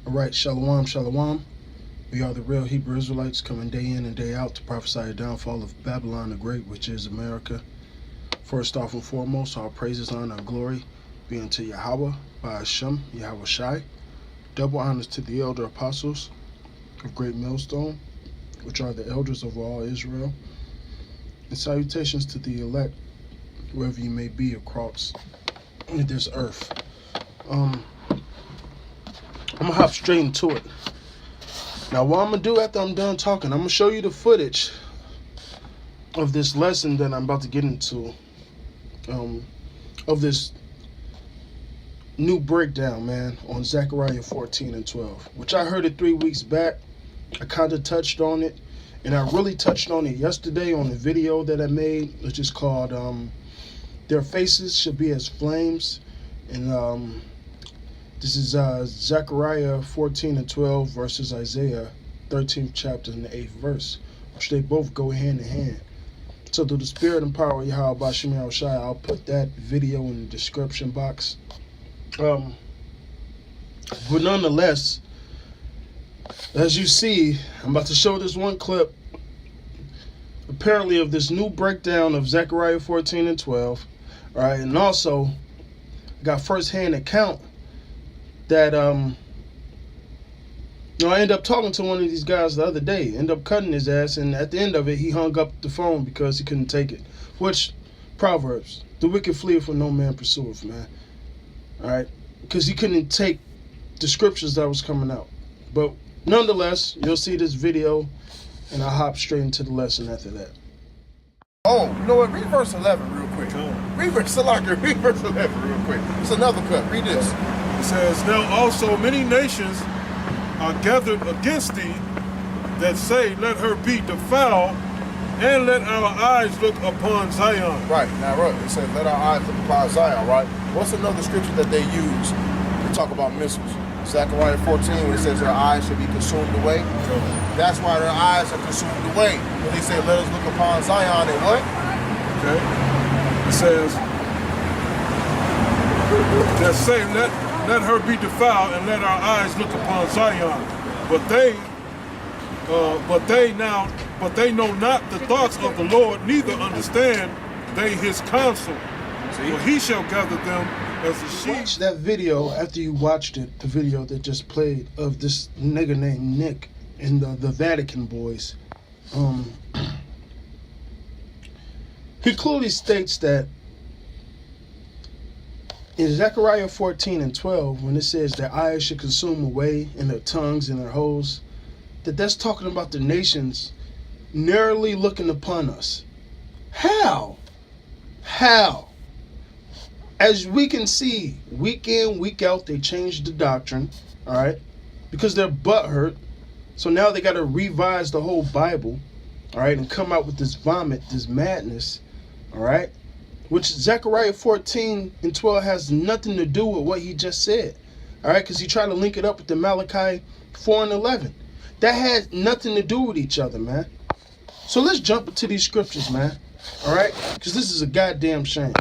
All right, shalom, shalom. We are the real Hebrew Israelites coming day in and day out to prophesy the downfall of Babylon the Great, which is America. First off and foremost, all praises, honor, and glory be unto Yahweh, by Hashem, Yahweh Shai. Double honors to the elder apostles of Great Millstone, which are the elders of all Israel. And salutations to the elect, wherever you may be across this earth. I'm gonna hop straight into it. Now, what I'm gonna do after I'm done talking, I'm gonna show you the footage of this lesson that I'm about to get into, of this new breakdown, man, on Zachariah 14 and 12, which I heard it 3 weeks back. I kind of touched on it, and I really touched on it yesterday on the video that I made, which is called "Their Faces Should Be as Flames," and this is Zechariah 14 and 12 versus Isaiah 13th chapter and the 8th verse, which they both go hand in hand. So through the spirit and power of Yahweh Bashim Yahweh Shai, I'll put that video in the description box. But nonetheless, as you see, I'm about to show this one clip, apparently, of this new breakdown of Zechariah 14 and 12. All right, and also I got first-hand account that I ended up talking to one of these guys the other day, ended up cutting his ass, and at the end of it, he hung up the phone because he couldn't take it. Which, Proverbs, the wicked fleeth when no man pursueth, man. All right, because he couldn't take the scriptures that was coming out. But nonetheless, you'll see this video, and I'll hop straight into the lesson after that. Oh, you know what? Read verse 11 real quick. Read verse 11 real quick. It's another cut. Read this. It says, "Now also many nations are gathered against thee, that say, Let her be defiled, and let our eyes look upon Zion." Right. Now, right, it says, let our eyes look upon Zion, right? What's another scripture that they use to talk about missiles? Zechariah 14, when it says their eyes should be consumed away. That's why their eyes are consumed away. When they say, let us look upon Zion, and what? Okay. It says, that say, let her be defiled, and let our eyes look upon Zion. But they know not the thoughts of the Lord, neither understand they his counsel. For he shall gather them as the sheep. Watch that video after you watched it, the video that just played of this nigga named Nick and the Vatican boys. He clearly states that in Zechariah 14 and 12, when it says their eyes should consume away and their tongues and their holes, that's talking about the nations narrowly looking upon us. How? As we can see, week in, week out, they changed the doctrine, all right, because they're butthurt. So now they got to revise the whole Bible, all right, and come out with this vomit, this madness, all right, which Zechariah 14 and 12 has nothing to do with what he just said, all right, because he tried to link it up with the Malachi 4 and 11. That had nothing to do with each other, man. So let's jump into these scriptures, man, all right, because this is a goddamn shame.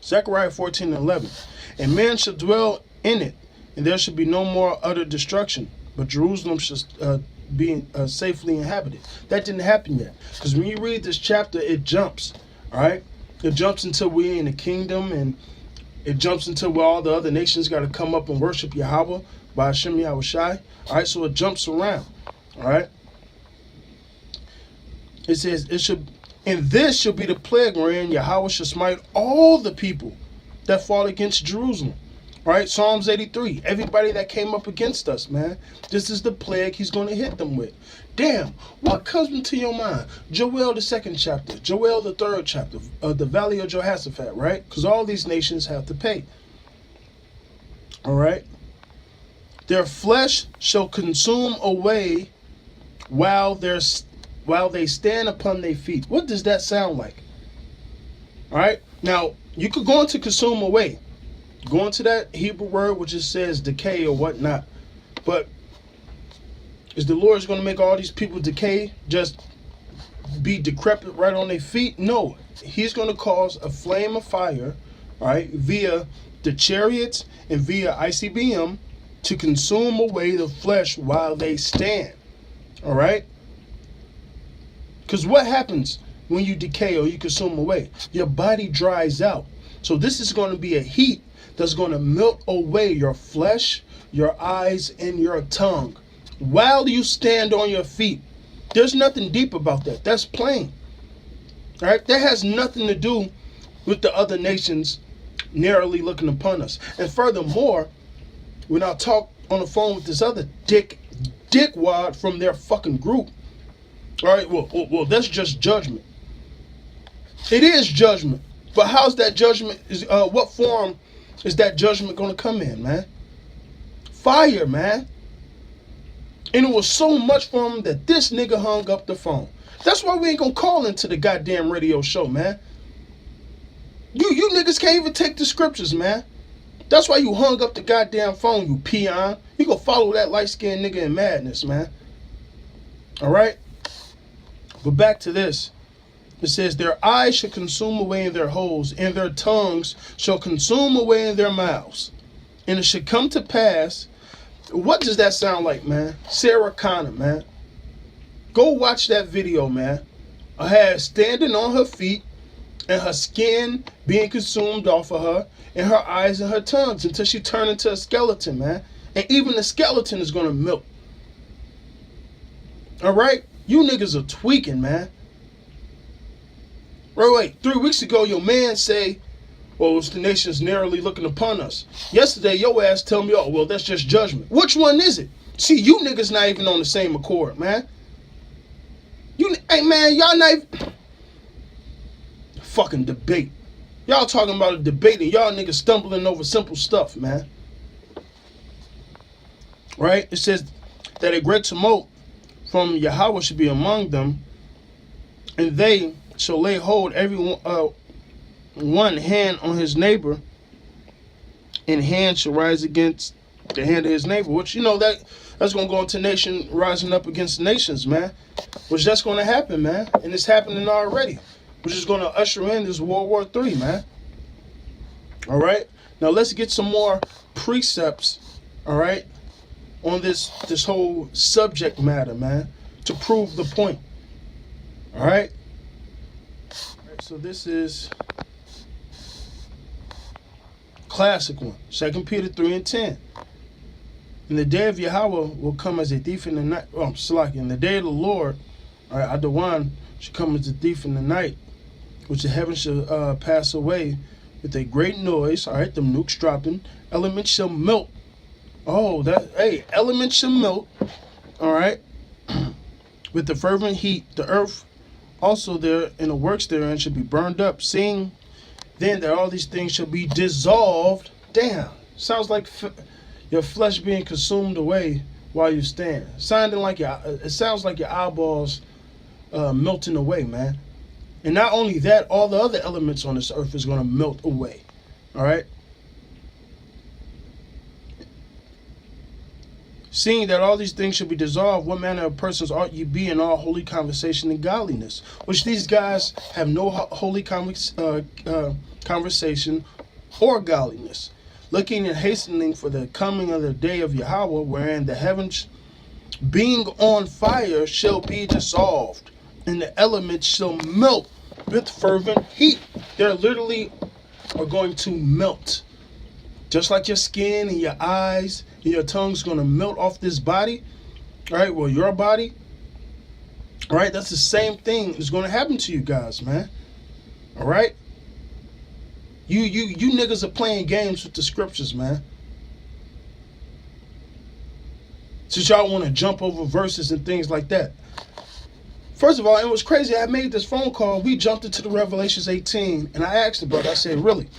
Zechariah 14 and 11. And man shall dwell in it, and there shall be no more utter destruction, but Jerusalem shall be safely inhabited. That didn't happen yet. Because when you read this chapter, it jumps. All right? It jumps until we're in the kingdom, and it jumps until where all the other nations got to come up and worship Yahweh by Hashem Yahweh Shai. All right? So it jumps around. All right? It says, and this shall be the plague wherein Yahweh shall smite all the people that fall against Jerusalem. All right, Psalms 83. Everybody that came up against us, man. This is the plague he's going to hit them with. Damn, what comes into your mind? Joel, the 2nd chapter. Joel, the 3rd chapter. The valley of Jehoshaphat, right? Because all these nations have to pay. All right. Their flesh shall consume away while they stand upon their feet. What does that sound like? All right. Now, you could go into consume away. Go into that Hebrew word which just says decay or whatnot. But is the Lord going to make all these people decay, just be decrepit right on their feet? No. He's going to cause a flame of fire, all right, via the chariots and via ICBM, to consume away the flesh while they stand. All right? Because what happens when you decay or you consume away? Your body dries out. So this is going to be a heat that's going to melt away your flesh, your eyes, and your tongue while you stand on your feet. There's nothing deep about that. That's plain. All right? That has nothing to do with the other nations narrowly looking upon us. And furthermore, when I talk on the phone with this other dickwad from their fucking group, all right, well, that's just judgment. It is judgment. But how's that judgment? What form is that judgment going to come in, man? Fire, man. And it was so much for him that this nigga hung up the phone. That's why we ain't going to call into the goddamn radio show, man. You niggas can't even take the scriptures, man. That's why you hung up the goddamn phone, you peon. You go follow that light-skinned nigga in madness, man. All right? But back to this. It says, their eyes shall consume away in their holes, and their tongues shall consume away in their mouths. And it shall come to pass. What does that sound like, man? Sarah Connor, man. Go watch that video, man. I had standing on her feet, and her skin being consumed off of her, and her eyes and her tongues until she turned into a skeleton, man. And even the skeleton is going to melt. All right? You niggas are tweaking, man. Wait. 3 weeks ago, your man say, well, it's the nations narrowly looking upon us. Yesterday, your ass tell me, oh, well, that's just judgment. Which one is it? See, you niggas not even on the same accord, man. Hey, man, y'all not even... Fucking debate. Y'all talking about a debate and y'all niggas stumbling over simple stuff, man. Right? It says that a great tumult from Yahweh should be among them, and they shall lay hold every one hand on his neighbor, and hand shall rise against the hand of his neighbor. Which, you know, that's going to go into nation rising up against nations, man. Which that's going to happen, man. And it's happening already. Which is going to usher in this World War III, man. All right? Now let's get some more precepts, all right, on this whole subject matter, man, to prove the point. All right? So this is classic one. 2 Peter 3:10. And the day of Yahweh will come as a thief in the night. Oh, Salaki. And the day of the Lord, all right, Adawan, shall come as a thief in the night, which the heavens shall pass away with a great noise. All right, the nukes dropping. Elements shall melt. Oh, elements shall melt. All right, with the fervent heat. The earth also there and the works therein shall be burned up. Seeing then that all these things shall be dissolved. Damn, sounds like your flesh being consumed away while you stand. It sounds like your eyeballs melting away, man. And not only that, all the other elements on this earth is going to melt away. All right? Seeing that all these things should be dissolved, what manner of persons ought you be in all holy conversation and godliness? Which these guys have no holy conversation or godliness. Looking and hastening for the coming of the day of Yahweh, wherein the heavens being on fire shall be dissolved, and the elements shall melt with fervent heat. They're literally are going to melt. Just like your skin and your eyes and your tongue's going to melt off this body. All right, well, your body. All right, that's the same thing is going to happen to you guys, man. All right? You niggas are playing games with the scriptures, man. Since y'all want to jump over verses and things like that. First of all, it was crazy. I made this phone call. We jumped into the Revelations 18, and I asked the brother, I said, really,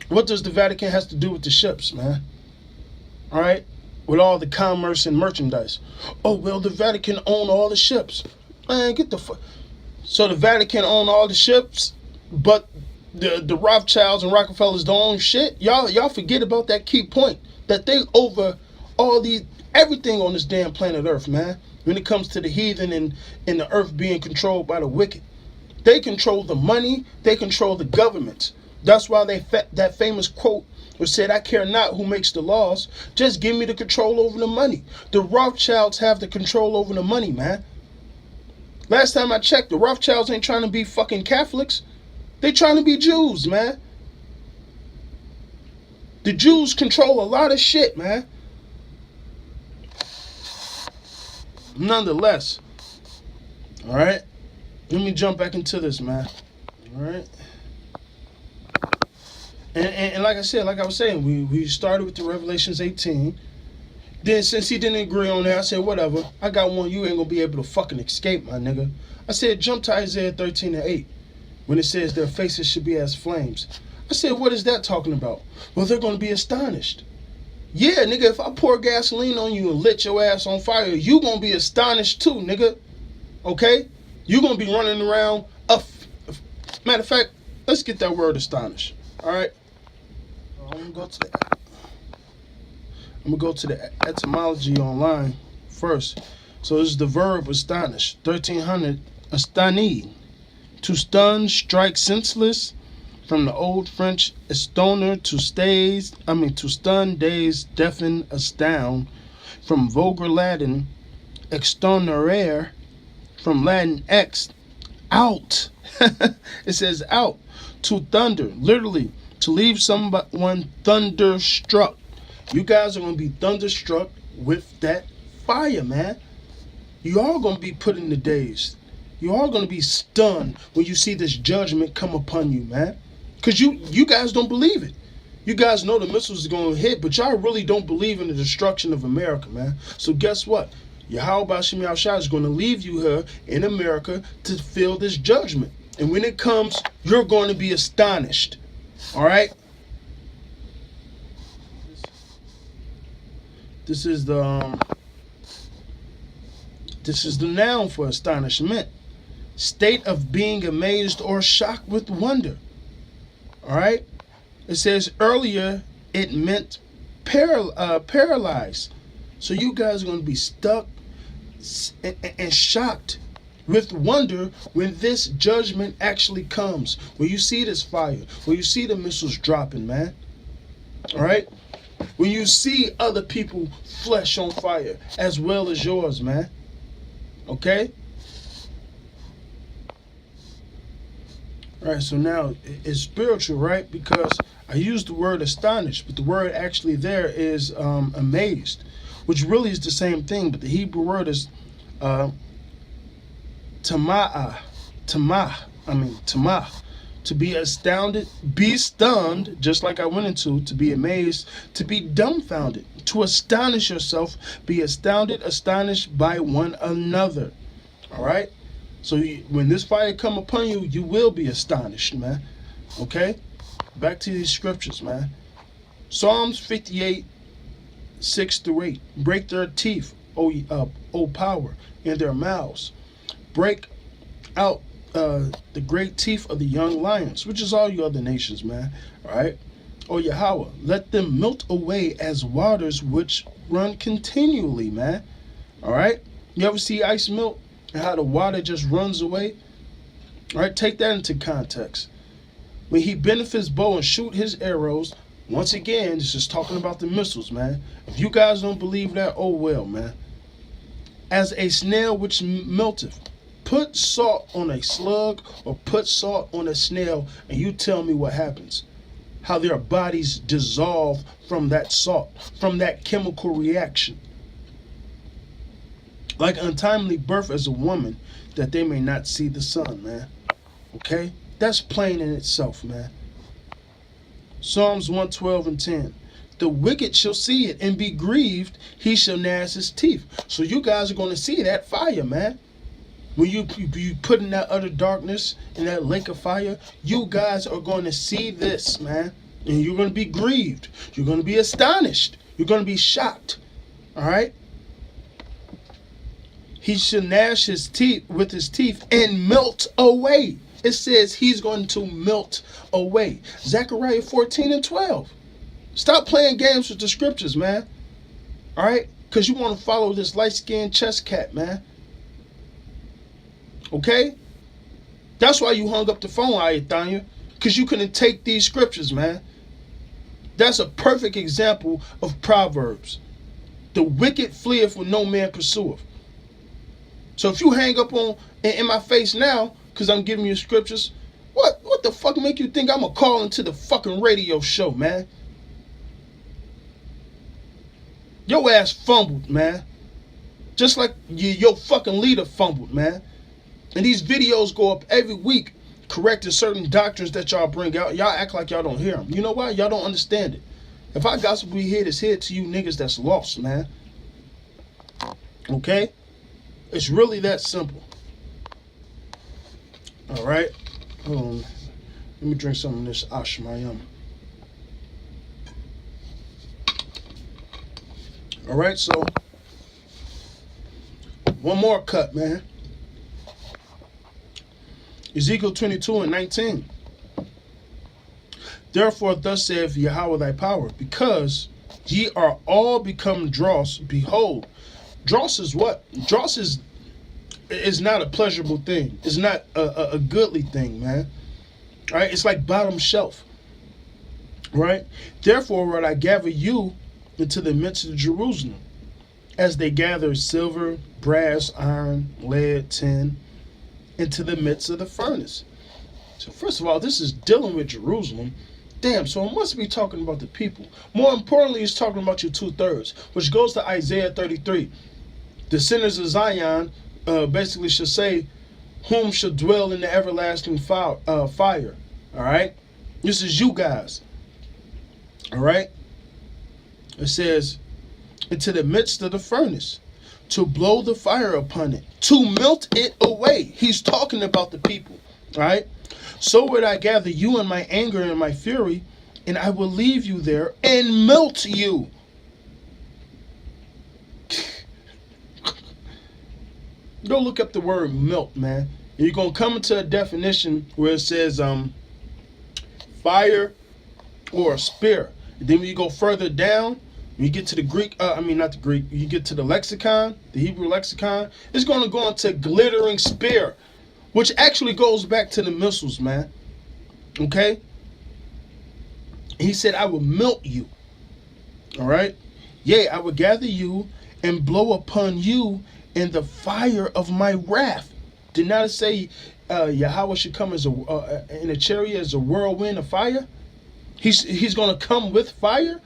what does the Vatican has to do with the ships, man? All right? With all the commerce and merchandise. Oh, well, the Vatican own all the ships. Man, get the fuck. So the Vatican own all the ships, but the Rothschilds and Rockefellers don't own shit? Y'all forget about that key point. That they over everything on this damn planet Earth, man. When it comes to the heathen and the earth being controlled by the wicked. They control the money. They control the government. That's why that famous quote or said, I care not who makes the laws, just give me the control over the money. The Rothschilds have the control over the money, man. Last time I checked, the Rothschilds ain't trying to be fucking Catholics. They trying to be Jews, man. The Jews control a lot of shit, man. Nonetheless, all right, let me jump back into this, man. All right. And like I said, like I was saying, we started with the Revelations 18. Then since he didn't agree on that, I said, whatever. I got one you ain't going to be able to fucking escape, my nigga. I said, jump to Isaiah 13:8. When it says their faces should be as flames. I said, what is that talking about? Well, they're going to be astonished. Yeah, nigga, if I pour gasoline on you and lit your ass on fire, you going to be astonished too, nigga. Okay? You going to be running around. Matter of fact, let's get that word astonished. All right? I'm going to go to that. I'm going to go to the etymology online first. So this is the verb astonish. 1300, astani. To stun, strike senseless. From the old French estoner, to stun, daze, deafen, astound. From vulgar Latin, extonerare. From Latin ex, out. It says out. To thunder, literally, to leave someone thunderstruck. You guys are going to be thunderstruck with that fire, man. You are going to be put in the daze. You are going to be stunned when you see this judgment come upon you, man. Because you guys don't believe it. You guys know the missiles are going to hit, but y'all really don't believe in the destruction of America, man. So guess what? Yahweh Bashim Yahushua is going to leave you here in America to feel this judgment. And when it comes, you're going to be astonished. All right? This is the noun for astonishment. State of being amazed or shocked with wonder. All right? It says earlier it meant paralyzed. So you guys are going to be stuck and shocked with wonder when this judgment actually comes. When you see this fire, when you see the missiles dropping, man. All right? When you see other people flesh on fire as well as yours, man. Okay? All right, so now it's spiritual, right? Because I used the word astonished, but the word actually there is amazed, which really is the same thing, but the Hebrew word is tamah, to be astounded, be stunned, just like I went into, to be amazed, to be dumbfounded, to astonish yourself, be astounded, astonished by one another. All right? So when this fire come upon you, you will be astonished, man. Okay? Back to these scriptures, man. Psalms 58, 6-8. Break their teeth, O power, in their mouths. Break out the great teeth of the young lions, which is all you other nations, man. All right? O Yahweh, let them melt away as waters which run continually, man. All right? You ever see ice melt? And how the water just runs away. All right, take that into context. When he bends his bow and shoot his arrows, once again, this is talking about the missiles, man. If you guys don't believe that, oh well, man. As a snail which melteth, put salt on a slug or put salt on a snail, and you tell me what happens. How their bodies dissolve from that salt, from that chemical reaction. Like untimely birth as a woman, that they may not see the sun, man. Okay? That's plain in itself, man. Psalms 112:10. The wicked shall see it and be grieved, he shall gnash his teeth. So you guys are going to see that fire, man. When you put in that utter darkness, in that lake of fire, you guys are going to see this, man. And you're going to be grieved. You're going to be astonished. You're going to be shocked. All right? He shall gnash his teeth with his teeth and melt away. It says he's going to melt away. Zachariah 14:12. Stop playing games with the scriptures, man. All right? Because you want to follow this light-skinned chess cat, man. Okay? That's why you hung up the phone, Ayatanya. Because you couldn't take these scriptures, man. That's a perfect example of Proverbs. The wicked fleeth when no man pursueth. So if you hang up on in my face now, because I'm giving you scriptures, what the fuck make you think I'm gonna call into the fucking radio show, man? Your ass fumbled, man. Just like your fucking leader fumbled, man. And these videos go up every week correcting certain doctrines that y'all bring out. Y'all act like y'all don't hear them. You know why? Y'all don't understand it. If I gospel be here, it's here to you niggas that's lost, man. Okay? It's really that simple. All right? Hold on. Let me drink some of this Ashmayam. All right, so one more cut, man. Ezekiel 22:19. Therefore, thus saith Yahweh thy power, because ye are all become dross. Behold, dross is what? Dross is not a pleasurable thing. It's not a goodly thing, man. All right, it's like bottom shelf. Right? Therefore, would I gather you into the midst of Jerusalem, as they gather silver, brass, iron, lead, tin, into the midst of the furnace. So first of all, this is dealing with Jerusalem. Damn, so it must be talking about the people. More importantly, it's talking about your 2/3, which goes to Isaiah 33. The sinners of Zion basically should say, whom shall dwell in the everlasting fire. All right? This is you guys. All right? It says, into the midst of the furnace, to blow the fire upon it, to melt it away. He's talking about the people. All right? So would I gather you in my anger and my fury, and I will leave you there and melt you. Go look up the word melt, man. And you're going to come into a definition where it says fire or a spear. And then when you go further down, when you get to the Greek, not the Greek, you get to the lexicon, the Hebrew lexicon, it's going to go into glittering spear, which actually goes back to the missiles, man. Okay? He said, I will melt you. All right? Yea, I will gather you and blow upon you in the fire of my wrath. Did not it say Yahweh should come as in a chariot as a whirlwind of fire? He's going to come with fire.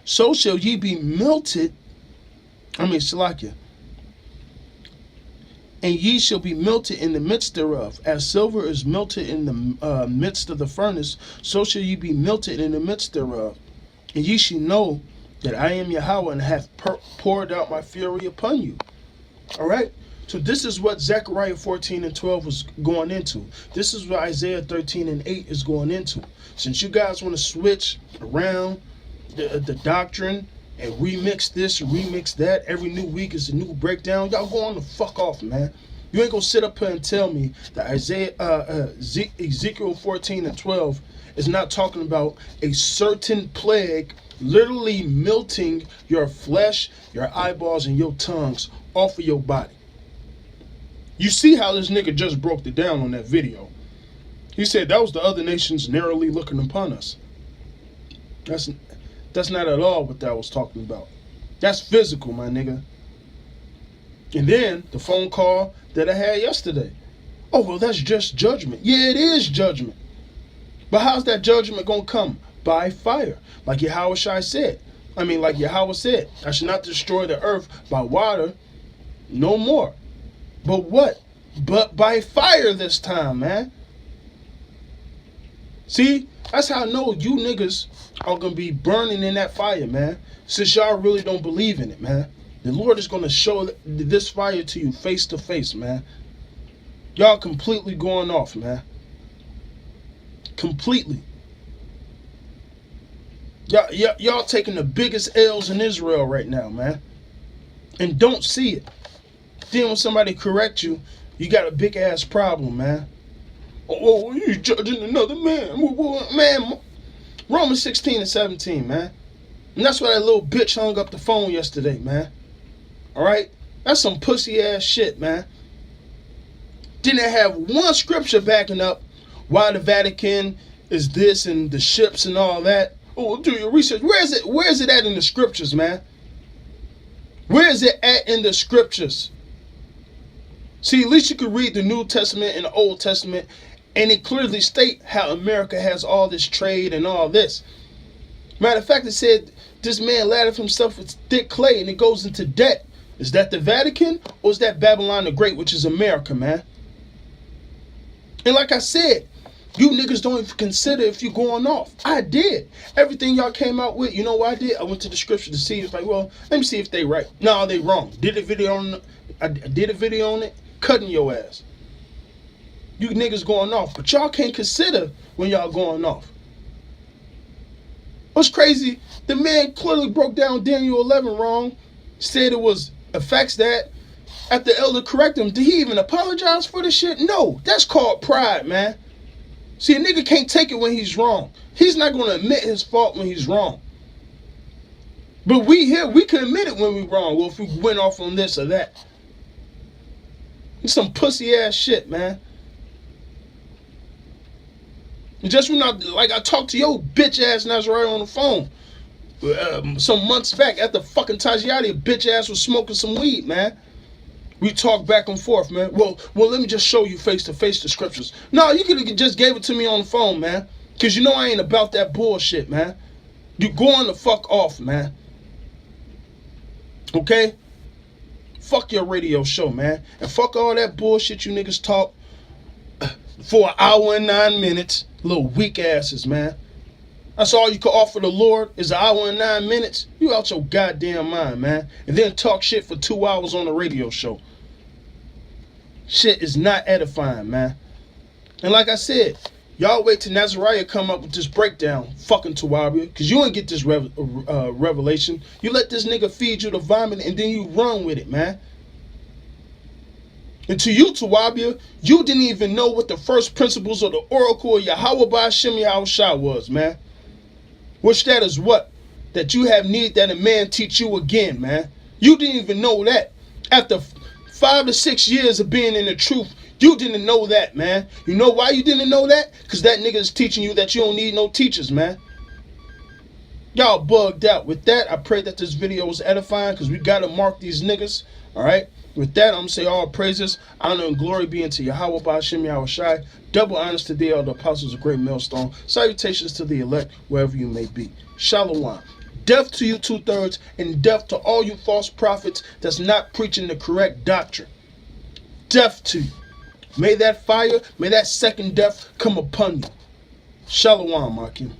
So shall ye be melted. Salakia. And ye shall be melted in the midst thereof. As silver is melted in the midst of the furnace, so shall ye be melted in the midst thereof. And ye shall know that I am Yahweh, and have poured out my fury upon you. All right? So this is what Zachariah 14:12 was going into. This is what Isaiah 13:8 is going into. Since you guys want to switch around the doctrine and remix this and remix that, every new week is a new breakdown, y'all go on the fuck off, man. You ain't gonna sit up here and tell me that Ezekiel 14:12 is not talking about a certain plague literally melting your flesh, your eyeballs, and your tongues off of your body. You see how this nigga just broke it down on that video. He said that was the other nations narrowly looking upon us. That's not at all what that was talking about. That's physical, my nigga. And then the phone call that I had yesterday. Oh, well, that's just judgment. Yeah, it is judgment. But how's that judgment going to come? By fire. Like Yahweh said. Like Yahweh said, I should not destroy the earth by water no more. But what? But by fire this time, man. See? That's how I know you niggas are going to be burning in that fire, man. Since y'all really don't believe in it, man. The Lord is going to show this fire to you face to face, man. Y'all completely going off, man. Completely. Y'all taking the biggest L's in Israel right now, man. And don't see it. Then when somebody correct you, you got a big ass problem, man. Oh, you judging another man. Man, Romans 16:17, man. And that's why that little bitch hung up the phone yesterday, man. Alright? That's some pussy ass shit, man. Didn't have one scripture backing up why the Vatican is this and the ships and all that. Oh, do your research. Where is it at in the scriptures, man? Where is it at in the scriptures? See, at least you could read the New Testament and the Old Testament, and it clearly state how America has all this trade and all this. Matter of fact, it said this man laddered himself with thick clay and it goes into debt. Is that the Vatican or is that Babylon the Great, which is America, man? And like I said, you niggas don't even consider if you're going off. I did. Everything y'all came out with, you know what I did? I went to the scripture to see. It's like, well, let me see if they right. No, they wrong. I did a video on it, cutting your ass. You niggas going off, but y'all can't consider when y'all going off. What's crazy, the man clearly broke down Daniel 11 wrong, said it was affects that. After the elder corrected him, did he even apologize for this shit? No, that's called pride, man. See, a nigga can't take it when he's wrong. He's not going to admit his fault when he's wrong. But we here, we can admit it when we're wrong. Well, if we went off on this or that. It's some pussy ass shit, man. And just when I talked to your bitch ass Zachariah on the phone some months back after fucking Tajiati, bitch ass was smoking some weed, man. We talk back and forth, man. Well, let me just show you face to face the scriptures. No, you could have just gave it to me on the phone, man. Cause you know I ain't about that bullshit, man. You going the fuck off, man. Okay? Fuck your radio show, man. And fuck all that bullshit you niggas talk for an hour and 9 minutes. Little weak asses, man. That's all you can offer the Lord is an hour and 9 minutes. You out your goddamn mind, man. And then talk shit for 2 hours on the radio show. Shit is not edifying, man. And like I said, y'all wait till Zachariah come up with this breakdown, fucking Tawabia, because you ain't get this revelation. You let this nigga feed you the vomit and then you run with it, man. And to you, Tawabia, you didn't even know what the first principles of the oracle of Yahweh Ba'Shem Yahushua was, man. Which that is what? That you have need that a man teach you again, man. You didn't even know that. After 5 to 6 years of being in the truth, you didn't know that, man. You know why you didn't know that? Because that nigga is teaching you that you don't need no teachers, man. Y'all bugged out. With that, I pray that this video was edifying because we got to mark these niggas, all right? With that, I'm going to say all praises, honor, and glory be unto Yahweh Ba'Shem Yahushai. Double honors to thee, all the apostles of great millstone. Salutations to the elect, wherever you may be. Shalom. Death to you 2/3, and death to all you false prophets that's not preaching the correct doctrine. Death to you. May that fire, may that second death come upon you. Shalom, Makim.